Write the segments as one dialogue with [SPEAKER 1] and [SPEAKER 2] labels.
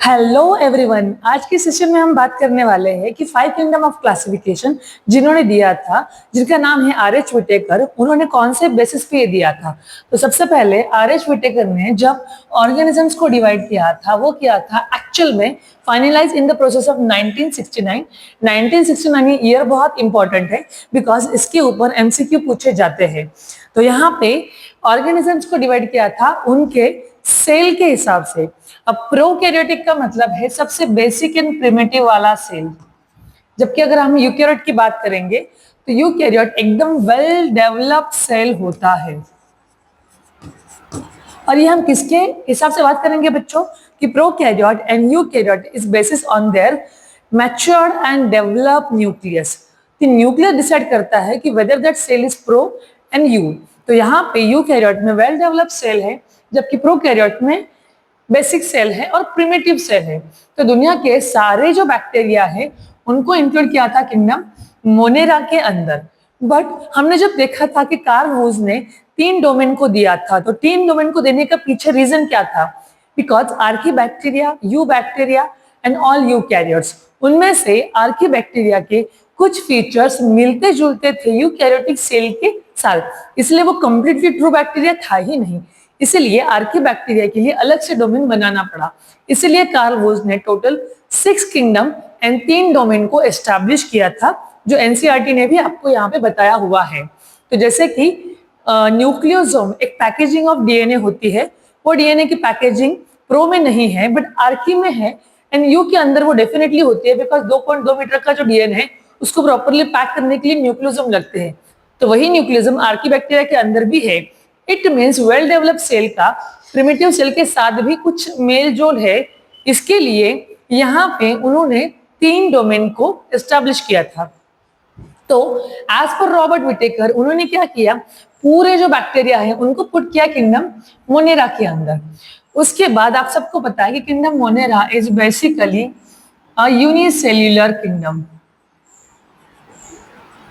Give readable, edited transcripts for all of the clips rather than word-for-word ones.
[SPEAKER 1] Hello everyone, आज के session में हम बात करने वाले हैं कि 5 किंगडम ऑफ क्लासिफिकेशन जिन्होंने दिया था, जिनका नाम है आर.एच. विटेकर, उन्होंने कौन से बेसिस पे ये दिया था। तो सबसे पहले आर.एच. विटेकर ने जब ऑर्गेनिजम्स को डिवाइड किया था, वो किया था एक्चुअल में finalize in the process of 1969। 1969 year बहुत इंपॉर्टेंट है बिकॉज इसके ऊपर एमसीक्यू पूछे जाते हैं। तो यहाँ पे ऑर्गेनिजम्स को डिवाइड किया था उनके सेल के हिसाब से। अब प्रोकैरियोटिक का मतलब है सबसे बेसिक एंड प्रिमिटिव वाला सेल, जबकि अगर हम यूकैरियोट की बात करेंगे तो यूकैरियोट एकदम वेल डेवलप्ड सेल होता है। और ये हम किसके हिसाब से बात करेंगे बच्चों कि prokaryote and eukaryote is basis on their matured and developed nucleus. तो न्यूक्लियस डिसाइड करता है कि whether that cell is pro and eu. तो यहाँ पे यूकैरियोट में वेल डेवलप्ड सेल है, जबकि प्रोकैरियोट में बेसिक सेल है और प्रिमिटिव सेल है। तो दुनिया के सारे जो बैक्टीरिया है उनको इंक्लूड किया था किंगडम मोनेरा के अंदर। बट हमने जब देखा था कि कार्ल वूज ने 3 डोमेन को दिया था, तो 3 डोमेन को देने का पीछे रीजन क्या था? Because archaebacteria, you bacteria and all eukaryotes, उनमें से आर्कीबैक्टीरिया के कुछ फीचर्स मिलते जुलते थे यूकैरियोटिक सेल के साथ, इसलिए वो कंप्लीटली ट्रू बैक्टीरिया था ही नहीं। इसीलिए आर्कीबैक्टीरिया के लिए अलग से डोमेन बनाना पड़ा। इसीलिए कार्ल वूज ने टोटल 6 किंगडम एंड 3 डोमेन को एस्टैब्लिश किया था, जो एनसीईआरटी ने भी आपको यहाँ पे बताया हुआ है। तो जैसे कि न्यूक्लियोसोम एक पैकेजिंग ऑफ डीएनए होती है, वो डीएनए की पैकेजिंग प्रो में नहीं है बट आर्की में है, एंड यू के अंदर वो डेफिनेटली होती है बिकॉज 2.2 मीटर का जो डीएनए है उसको प्रॉपरली पैक करने के लिए न्यूक्लियोसोम लगते हैं। तो वही न्यूक्लियोसोम आर्कीबैक्टीरिया के अंदर भी है। It means well developed cell का प्रिमिटिव सेल के साथ भी कुछ मेल जोल है। इसके लिए यहाँ पे उन्होंने 3 डोमेन को एस्टैब्लिश किया था। तो एज पर रॉबर्ट विटेकर उन्होंने क्या किया, पूरे जो बैक्टीरिया है उनको पुट किया किंगडम मोनेरा के अंदर। उसके बाद आप सबको पता है कि kingdom Monera is basically unicellular kingdom.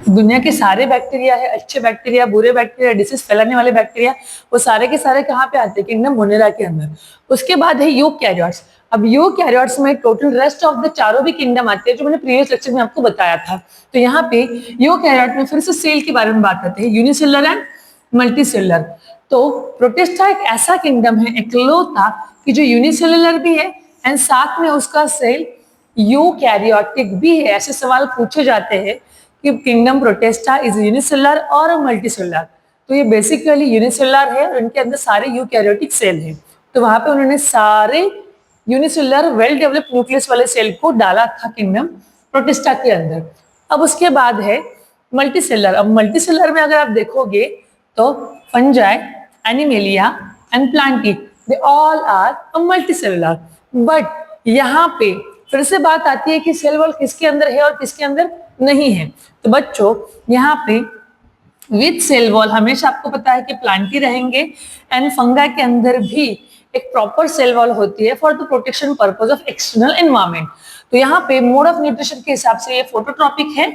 [SPEAKER 1] दुनिया के सारे बैक्टीरिया है, अच्छे बैक्टीरिया, बुरे बैक्टीरिया, डिसीज फैलाने वाले बैक्टीरिया, वो सारे के सारे कहाँ पे आते हैं? किंगडम मोनेरा के अंदर। उसके बाद है यूकैरियोट्स। अब यूकैरियोट्स में टोटल रेस्ट ऑफ द चारों भी किंगडम आते हैं, जो मैंने प्रीवियस लेक्चर में आपको बताया था। तो यहाँ पे यूकैरियोट में फिर से सेल के बारे में बात करते हैं, यूनिसेलुलर एंड मल्टीसेलुलर। तो प्रोटिस्टा एक ऐसा किंगडम है इकलौता कि जो यूनिसेलुलर भी है एंड साथ में उसका सेल यूकैरियोटिक भी है। ऐसे सवाल पूछे जाते हैं कि किंगडम प्रोटिस्टा इज यूनिसेलुलर और मल्टीसेलुलर। तो ये बेसिकली यूनिसेलुलर है और इनके अंदर सारे यूकैरियोटिक सेल हैं। तो वहां पे उन्होंने सारे यूनिसेलुलर वेल डेवलप्ड न्यूक्लियस वाले सेल को डाला था किंगडम प्रोटिस्टा के अंदर। अब उसके बाद है मल्टीसेलुलर। अब मल्टीसेलुलर में अगर आप देखोगे तो fungi, animalia and plantae, they all are multicellular. But यहाँ पे फिर से बात आती है कि सेल वॉल किसके अंदर है और किसके अंदर नहीं है। तो बच्चों यहाँ पे विद सेल वॉल हमेशा आपको पता है कि प्लांटी रहेंगे, एंड फंगा के अंदर भी एक प्रॉपर सेल वॉल होती है for the protection purpose of external environment. तो यहाँ पे मोड ऑफ न्यूट्रिशन के हिसाब से ये फोटोट्रॉपिक है,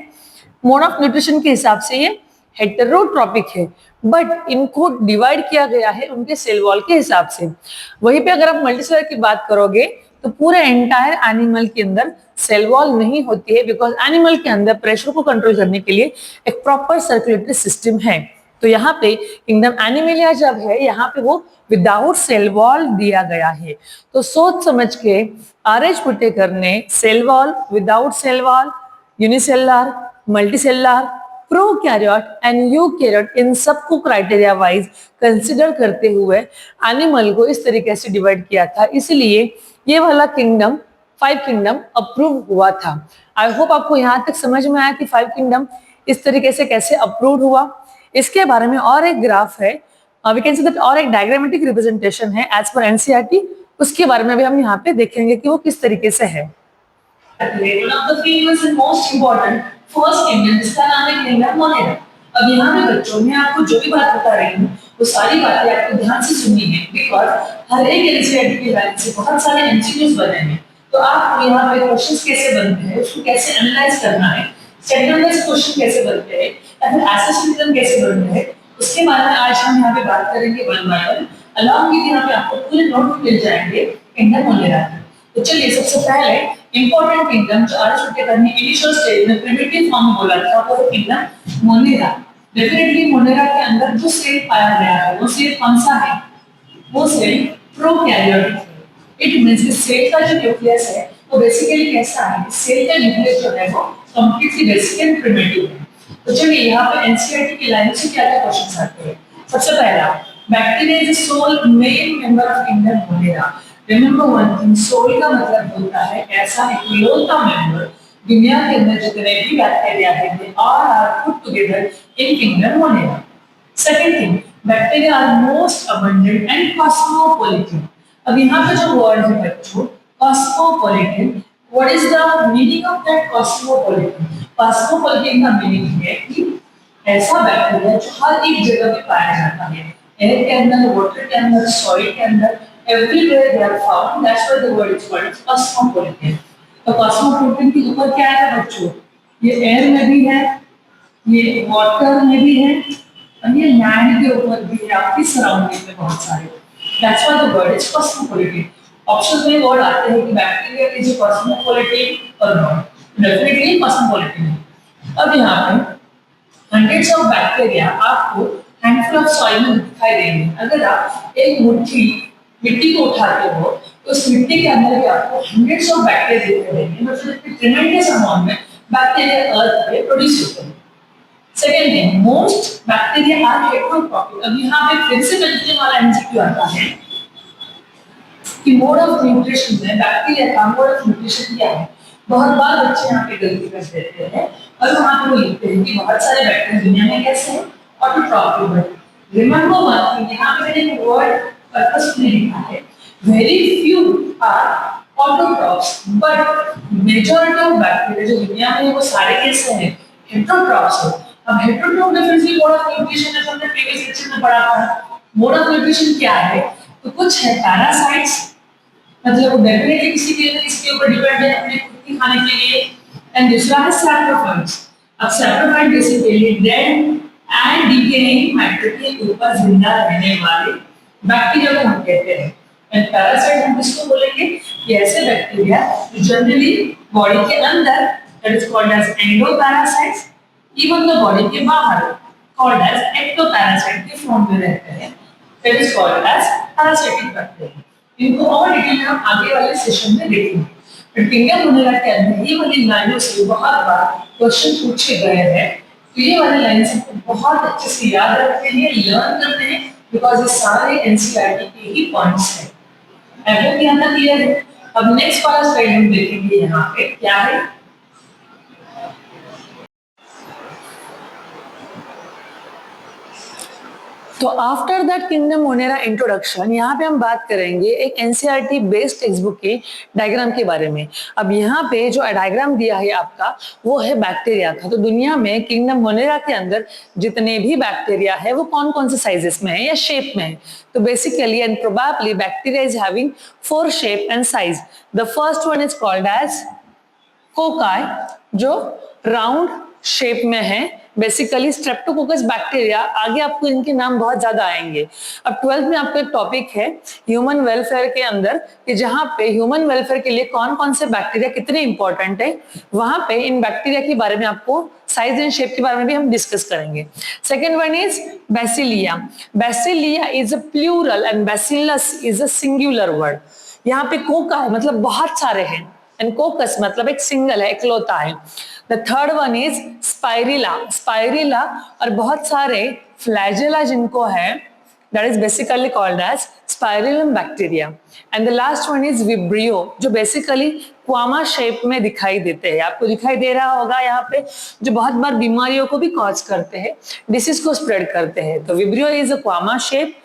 [SPEAKER 1] मोड ऑफ न्यूट्रिशन के हिसाब से ये हेटेरोट्रॉपिक है, बट इनको डिवाइड किया गया है उनके सेल वॉल के हिसाब से। वहीं पे अगर आप मल्टीसेलुलर की बात करोगे तो पूरे एंटायर एनिमल के अंदर सेल वॉल नहीं होती है, बिकॉज एनिमल के अंदर प्रेशर को कंट्रोल करने के लिए एक प्रॉपर सर्कुलेटरी सिस्टम है। तो यहाँ पे किंगडम एनिमेलिया जब है, यहाँ पे वो विदाउट सेल वॉल दिया गया है। तो सोच समझ के आर.एच. विटेकर ने cell wall, without cell wall, unicellular, multicellular, prokaryote and eukaryote, इन सबको क्राइटेरिया वाइज कंसिडर करते हुए एनिमल को इस तरीके से डिवाइड किया था। इसलिए ये वाला किंगडम 5 किंगडम अप्रूव हुआ था। आई होप आपको यहाँ तक समझ में आया कि 5 किंगडम इस तरीके से कैसे अप्रूव हुआ। इसके बारे में और एक ग्राफ है, वी कैन सी दैट, और एक डायग्रामेटिक रिप्रेजेंटेशन है एज पर एनसीईआरटी। उसके बारे में भी हम यहाँ पे देखेंगे कि वो किस तरीके से है। One of the famous and most important first kingdom, जिसका नाम है किंगडम मोनेरा। अब यहाँ पे बच्चों में आपको जो भी बात बता रही हूँ वो सारी बातें आपको ध्यान से सुननी है, बिकॉज हर एक एनसीईआरटी के बैच से बहुत सारे एमसीक्यूज बने हैं। तो आपको यहाँ पे क्वेश्चंस कैसे बनते हैं, उसको कैसे एनालाइज करना है, स्टैंडर्डाइज्ड क्वेश्चन कैसे बनते हैं, या फिर एसेसमेंट कैसे बनते हैं, उसके बारे में आज हम यहाँ पे बात करेंगे one by one. Along with यहाँ पे आपको पूरे नोट मिल जाएंगे किंगडम मोनेरा के। तो चलिए सबसे पहले इंपॉर्टेंट किंगडम जो अरिस्टोटेल ने इनिशियल स्टेज में प्रिमिटिव फॉर्म में बोला था वो है किंगडम मोनेरा। डेफिनेटली मोनेरा के अंदर जो सेल पाया गया है वो सेल कौन सा है? वो सेल प्रोकैरियोटिक है। इट मींस कि सेल का जो न्यूक्लियस है वो बेसिकली कैसा है? सेल का न्यूक्लियस जो है वो कंप्लीटली बेसिक एंड प्रिमिटिव है। तो चलिए यहाँ पे एनसीईआरटी की लाइन से क्या क्या क्वेश्चंस आते हैं। सबसे पहला, bacteria is the sole main member of kingdom Monera. Remember one thing, sole का मतलब होता है ऐसा इकलौता मेंबर दुनिया के अंदर जितने भी बैक्टीरिया है they are put together in kingdom Monera. Second thing, bacteria are most abundant and cosmopolitan. अब यहाँ पे जो वर्ड है बच्चों cosmopolitan, what is the meaning of that cosmopolitan? Cosmopolitan का मीनिंग है कि ऐसा बैक्टीरिया जो हर एक जगह पे पाया जाता है, एयर के अंदर, वाटर के अंदर, सॉइल के अंदर, everywhere they are found, that's why the word is called cosmopolitan. तो कॉस्मोपॉलिटन के ऊपर क्या है बच्चों? ये एयर में भी है, ये वाटर में भी है और ये लैंड के ऊपर भी है, आपकी सराउंडिंग में बहुत सारे। That's why the word is cosmopolitan. Options में वर्ड आते हैं कि बैक्टीरिया इज कॉस्मोपॉलिटन और नॉट। डेफिनेटली कॉस्मोपॉलिटन है। अब यहाँ पे हंड्रेड्स ऑफ बैक्टीरिया आपको हैंडफुल ऑफ सॉइल में दिखाई देंगे। अगर आप एक मुट्ठी मिट्टी को उठाते हो तो उस मिट्टी के अंदर भी आपको हंड्रेड्स ऑफ बैक्टीरिया दिखाई देंगे। मतलब ट्रेमेंडस अमाउंट में बैक्टीरिया अर्थ पे प्रोड्यूस होते हैं। Second thing, most bacteria are heterotrophic. अब यहाँ पे फिर से कंफ्यूजन वाला एमसीक्यू आता है कि मोड ऑफ न्यूट्रिशन में बैक्टीरिया का मोड ऑफ न्यूट्रिशन क्या है। बहुत बार बच्चे यहाँ पे गलती कर देते हैं और वहां पे वो लिखते हैं कि बहुत सारे बैक्टीरिया दुनिया में कैसे हैं? Autotrophic. But remember one thing, यहाँ पे मैंने वर्ड पर्पसफुली लिखा है, very few are autotrophs but majority of bacteria जो दुनिया में वो सारे कैसे हैं? हेटेरोट्रॉप्स है। अब हेटेरोट्रॉप डेफिनेटली मोड ऑफ न्यूट्रिशन जैसे हमने प्रीवियस लेक्चर में पढ़ा था। मोड ऑफ न्यूट्रिशन क्या है? तो कुछ है पैरासाइट्स, मतलब वो डेफिनेटली किसी के ऊपर डिपेंड है अपने खुद के खाने के लिए। एंड दूसरा है सैप्रोफाइट्स। अब saprophyte basically dead and decaying matter के ऊपर जिंदा रहने वाले बैक्टीरिया को हम कहते हैं। एंड पैरासाइट हम किसको बोलेंगे? कि ऐसे बैक्टीरिया जो जनरली बॉडी के अंदर, that is called as endoparasites, even the body के बाहर कॉल्ड एज एक्टोपैरासाइट के फॉर्म में रहते हैं, that is called as parasitic bacteria. इनको और डिटेल में हम आगे वाले सेशन में देखेंगे। किंगडम मोनेरा के अंदर ये वाली लाइनों से बहुत बार क्वेश्चन पूछे गए हैं, तो ये वाली लाइन से बहुत अच्छे से याद रखते हैं, लर्न करते हैं, बिकॉज ये सारे एनसीईआरटी के ही पॉइंट्स हैं। आई होप यहाँ तक क्लियर है। अब नेक्स्ट वाला स्लाइड हम देखेंगे यहाँ पे क्या है। तो after that kingdom Monera introduction, यहाँ पे हम बात करेंगे एक एनसीईआरटी बेस्ड टेक्स्ट बुक के डायग्राम के बारे में। अब यहाँ पे जो डायग्राम दिया है आपका वो है बैक्टीरिया का। तो दुनिया में किंगडम मोनेरा के अंदर जितने भी बैक्टीरिया है वो कौन कौन से साइजेस में है या शेप में है। तो basically and probably bacteria is having 4 shape and size. The first one is called as cocci, जो राउंड शेप में है। बेसिकली स्ट्रेप्टोकोकस बैक्टीरिया, आगे आपको इनके नाम बहुत ज्यादा आएंगे। अब 12th में आपका एक टॉपिक है ह्यूमन वेलफेयर के अंदर कि जहां पे ह्यूमन वेलफेयर के लिए कौन कौन से बैक्टीरिया कितने इंपॉर्टेंट है, वहां पे इन बैक्टीरिया के बारे में आपको साइज एंड शेप के बारे में भी हम डिस्कस करेंगे। Second one is bacilli. Bacilli is a plural and bacillus is a singular word. यहाँ पे कोका है मतलब बहुत सारे हैं, एंड कोकस मतलब एक सिंगल है, इकलौता है। The third one is spirilla. Spirilla और बहुत सारे फ्लैजेला जिनको है, that is basically called as spirillum bacteria. And the last one is vibrio, जो बेसिकली क्वामा शेप में दिखाई देते हैं। आपको दिखाई दे रहा होगा यहाँ पे, जो बहुत बार बीमारियों को भी कॉज करते हैं, डिसीज को स्प्रेड करते हैं। तो vibrio is a comma shape.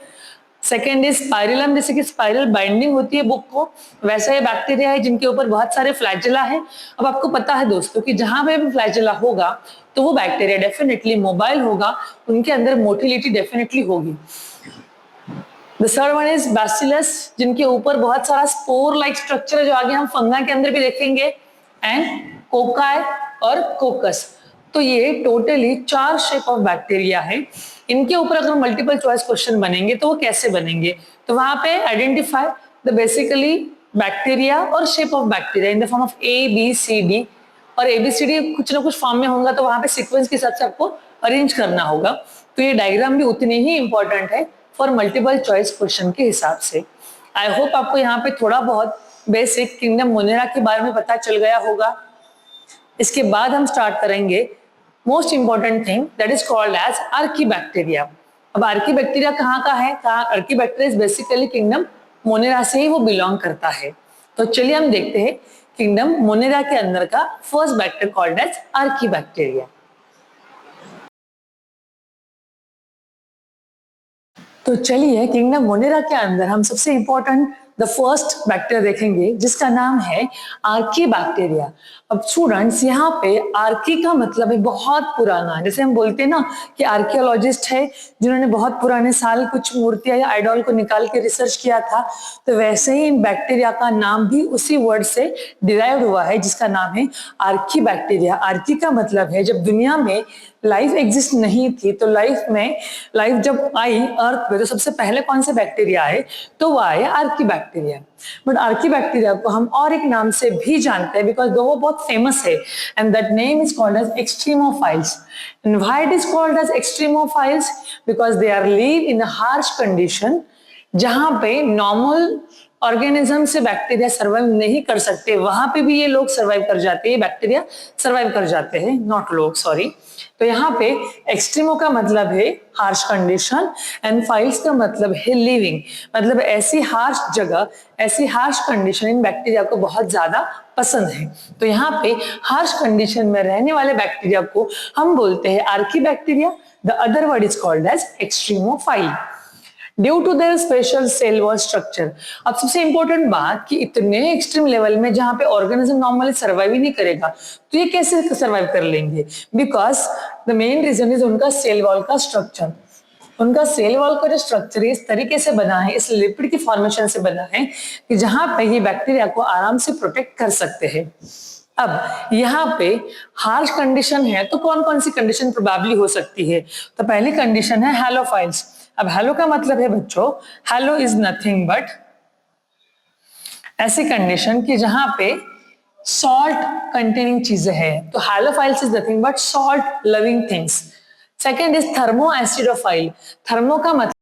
[SPEAKER 1] Second is spirillum, जैसे कि स्पाइरल बाइंडिंग होती है बुक को, वैसा ये बैक्टीरिया है जिनके ऊपर बहुत सारे फ्लैजेला है। अब आपको पता है दोस्तों कि जहां पे भी फ्लैजेला होगा तो वो बैक्टीरिया डेफिनेटली मोबाइल होगा, उनके अंदर मोटिलिटी डेफिनेटली होगी। The third one is bacillus, जिनके ऊपर बहुत सारा स्पोर लाइक स्ट्रक्चर है, जो आगे हम फंगा के अंदर भी देखेंगे। एंड कोकाई और कोकस। तो ये टोटली 4 शेप ऑफ बैक्टीरिया है। इनके ऊपर अगर मल्टीपल चॉइस क्वेश्चन बनेंगे तो वो कैसे बनेंगे, तो वहां पे आइडेंटिफाई द बेसिकली बैक्टीरिया और shape of bacteria in the form of A B C D, और एबीसीडी कुछ ना कुछ फॉर्म में होगा तो वहां पे सीक्वेंस के हिसाब से आपको अरेंज करना होगा। तो ये डायग्राम भी उतनी ही इंपॉर्टेंट है फॉर मल्टीपल चॉइस क्वेश्चन के हिसाब से। आई होप आपको यहाँ पे थोड़ा बहुत बेसिक किंगडम मोनेरा के बारे में पता चल गया होगा। इसके बाद हम स्टार्ट करेंगे most important thing that is called as archaebacteria. अब आर्कीबैक्टीरिया कहाँ का है? Archaebacteria is basically kingdom Monera से ही वो बिलोंग करता है। तो चलिए हम देखते हैं किंगडम मोनेरा के अंदर का first bacteria called as archaebacteria. तो चलिए किंगडम मोनेरा के अंदर हम सबसे इंपॉर्टेंट द फर्स्ट बैक्टीरिया देखेंगे जिसका नाम है आर्कीबैक्टीरिया। अब स्टूडेंट्स यहाँ पे आर्की का मतलब है बहुत पुराना, जैसे हम बोलते हैं ना कि आर्कियोलॉजिस्ट है जिन्होंने बहुत पुराने साल कुछ मूर्तियां या आइडॉल को निकाल के रिसर्च किया था, तो वैसे ही इन बैक्टीरिया का नाम भी उसी वर्ड से डिराइव हुआ है जिसका नाम है आर्कीबैक्टीरिया। आर्की का मतलब है जब दुनिया में लाइफ एग्जिस्ट नहीं थी, तो लाइफ जब आई अर्थ पे तो सबसे पहले कौन से बैक्टीरिया आए? तो वो आए आर्कीबैक्टीरिया। बट आर्कीबैक्टीरिया को हम और एक नाम से भी जानते हैं बिकॉज वो बहुत फेमस है, and that name is called as extremophiles. And why it is called as extremophiles? Because they are live in a harsh condition, जहां पे नॉर्मल ऑर्गेनिज्म से बैक्टीरिया सर्वाइव नहीं कर सकते, वहां पे भी ये लोग सर्वाइव कर जाते हैं, बैक्टीरिया सर्वाइव कर जाते हैं, नॉट लोग, सॉरी। तो यहाँ पे एक्सट्रीमो का मतलब है हार्श कंडीशन एंड फाइल्स का मतलब है लिविंग, मतलब ऐसी हार्श जगह, ऐसी हार्श कंडीशन इन बैक्टीरिया को बहुत ज्यादा पसंद है। तो यहाँ पे हार्श कंडीशन में रहने वाले बैक्टीरिया को हम बोलते हैं archaebacteria. The other word is called as extremophile due to their special cell wall structure. अब सबसे इंपॉर्टेंट बात कि इतने एक्सट्रीम लेवल में जहां पे ऑर्गेनिज्म नॉर्मली सर्वाइव ही नहीं करेगा, तो ये कैसे सर्वाइव कर लेंगे? Because the main reason is उनका सेल वॉल का स्ट्रक्चर। उनका सेल वॉल का जो स्ट्रक्चर इस तरीके से बना है, इस लिपिड की फॉर्मेशन से बना है कि जहां पे ये बैक्टीरिया को आराम से प्रोटेक्ट कर सकते हैं। अब यहाँ पे हार्श कंडीशन है, तो कौन कौन सी कंडीशन प्रोबेबली हो सकती है? तो पहली कंडीशन है हैलोफाइल्स। अब हैलो का मतलब है बच्चों, हैलो इज नथिंग बट ऐसी कंडीशन कि जहां पे सॉल्ट कंटेनिंग चीजें हैं, तो halophiles is nothing but salt loving things. Second is thermoacidophile. Thermo का मतलब